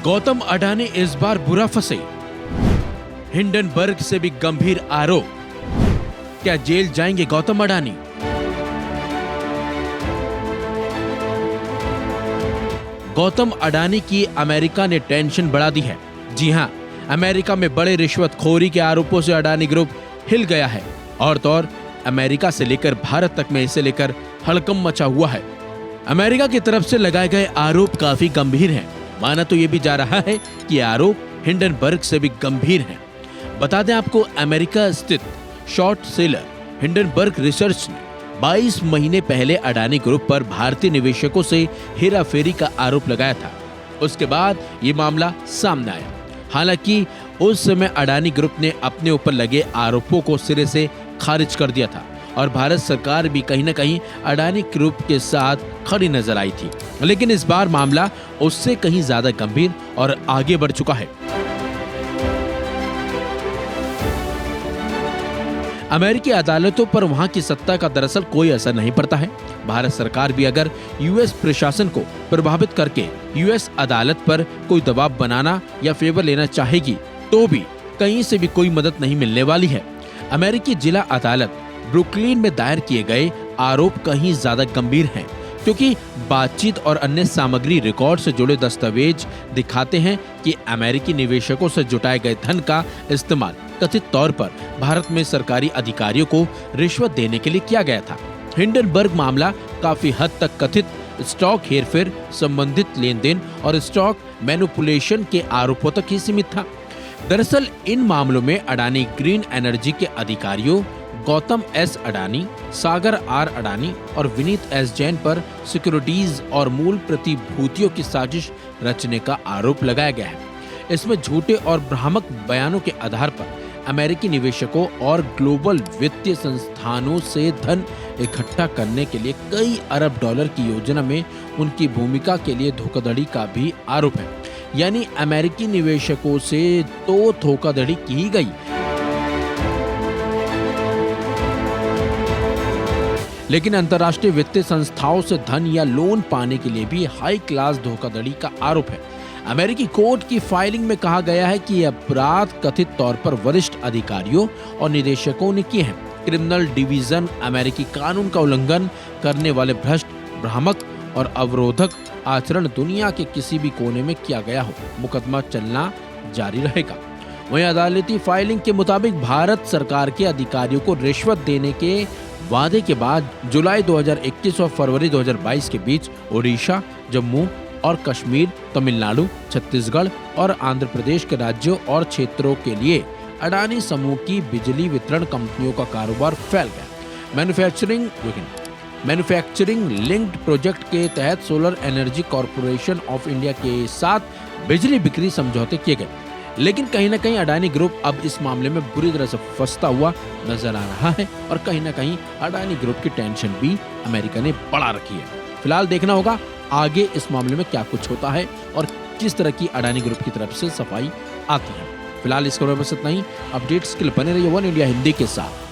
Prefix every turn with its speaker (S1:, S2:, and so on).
S1: गौतम अडानी इस बार बुरा फंसे। हिंडनबर्ग से भी गंभीर आरोप। क्या जेल जाएंगे गौतम अडानी? गौतम अडानी की अमेरिका ने टेंशन बढ़ा दी है। जी हां, अमेरिका में बड़े रिश्वतखोरी के आरोपों से अडानी ग्रुप हिल गया है और तो और अमेरिका से लेकर भारत तक में इसे लेकर हड़कंप मचा हुआ है। अमेरिका की तरफ से लगाए गए आरोप काफी गंभीर हैं। माना तो ये भी जा रहा है कि आरोप हिंडनबर्ग से भी गंभीर हैं। बता दें आपको, अमेरिका स्थित शॉर्ट सेलर हिंडनबर्ग रिसर्च ने 22 महीने पहले अडानी ग्रुप पर भारतीय निवेशकों से हेराफेरी का आरोप लगाया था। उसके बाद ये मामला सामने आया। हालांकि उस समय अडानी ग्रुप ने अपने ऊपर लगे आरोपों को सिरे से खारिज कर दिया था और भारत सरकार भी कहीं न कहीं अडानी ग्रुप के साथ खड़ी नजर आई थी। लेकिन इस बार मामला उससे कहीं ज्यादा गंभीर और आगे बढ़ चुका है। अमेरिकी अदालतों पर वहां की सत्ता का दरअसल कोई असर नहीं पड़ता है। भारत सरकार भी अगर यूएस प्रशासन को प्रभावित करके यूएस अदालत पर कोई दबाव बनाना या फेवर लेना चाहेगी तो भी कहीं से भी कोई मदद नहीं मिलने वाली है। अमेरिकी जिला अदालत ब्रुकलिन में दायर किए गए आरोप कहीं ज्यादा गंभीर हैं, क्योंकि बातचीत और अन्य सामग्री रिकॉर्ड से जुड़े दस्तावेज दिखाते हैं कि अमेरिकी निवेशकों से जुटाए गए धन का इस्तेमाल कथित तौर पर भारत में सरकारी अधिकारियों को रिश्वत देने के लिए किया गया था। हिंडनबर्ग मामला काफी हद तक कथित स्टॉक हेरफेर, संबंधित लेन देन और स्टॉक मैनिपुलेशन के आरोपों तक ही सीमित था। दरअसल इन मामलों में अडानी ग्रीन एनर्जी के अधिकारियों गौतम एस अडानी, सागर आर अडानी और विनीत एस जैन पर सिक्योरिटीज और मूल प्रतिभूतियों की साजिश रचने का आरोप लगाया गया है। इसमें झूठे और भ्रामक बयानों के आधार पर अमेरिकी निवेशकों और ग्लोबल वित्तीय संस्थानों से धन इकट्ठा करने के लिए कई अरब डॉलर की योजना में उनकी भूमिका के लिए धोखाधड़ी का भी आरोप है। यानी अमेरिकी निवेशकों से तो धोखाधड़ी की गई, लेकिन अंतर्राष्ट्रीय वित्तीय संस्थाओं से धन या लोन पाने के लिए भी हाई क्लास धोखाधड़ी का आरोप है। अमेरिकी कोर्ट की फाइलिंग में कहा गया है कि ये अपराध कथित तौर पर वरिष्ठ अधिकारियों और निदेशकों ने किए हैं। क्रिमिनल डिवीजन अमेरिकी कानून का उल्लंघन करने वाले भ्रष्ट, भ्रामक और अवरोधक आचरण दुनिया के किसी भी कोने में किया गया हो, मुकदमा चलना जारी रहेगा। वहीं अदालती फाइलिंग के मुताबिक भारत सरकार के अधिकारियों को रिश्वत देने के वादे के बाद जुलाई 2021 और फरवरी 2022 के बीच ओडिशा, जम्मू और कश्मीर, तमिलनाडु, छत्तीसगढ़ और आंध्र प्रदेश के राज्यों और क्षेत्रों के लिए अडानी समूह की बिजली वितरण कंपनियों का कारोबार फैल गया। मैन्युफैक्चरिंग लिंक्ड प्रोजेक्ट के तहत solar energy corporation of India के साथ बिजली बिक्री समझौते किए गए। लेकिन कहीं न कहीं अडानी ग्रुप अब इस मामले में बुरी तरह से फंसता हुआ नजर आ रहा है और कहीं न कहीं अडानी ग्रुप की टेंशन भी अमेरिका ने बढ़ा रखी है। फिलहाल देखना होगा आगे इस मामले में क्या कुछ होता है और किस तरह की अडानी ग्रुप की तरफ से सफाई आती है। फिलहाल इस खबर में बस इतना ही। अपडेट्स के लिए बने रहिए वन इंडिया हिंदी के साथ।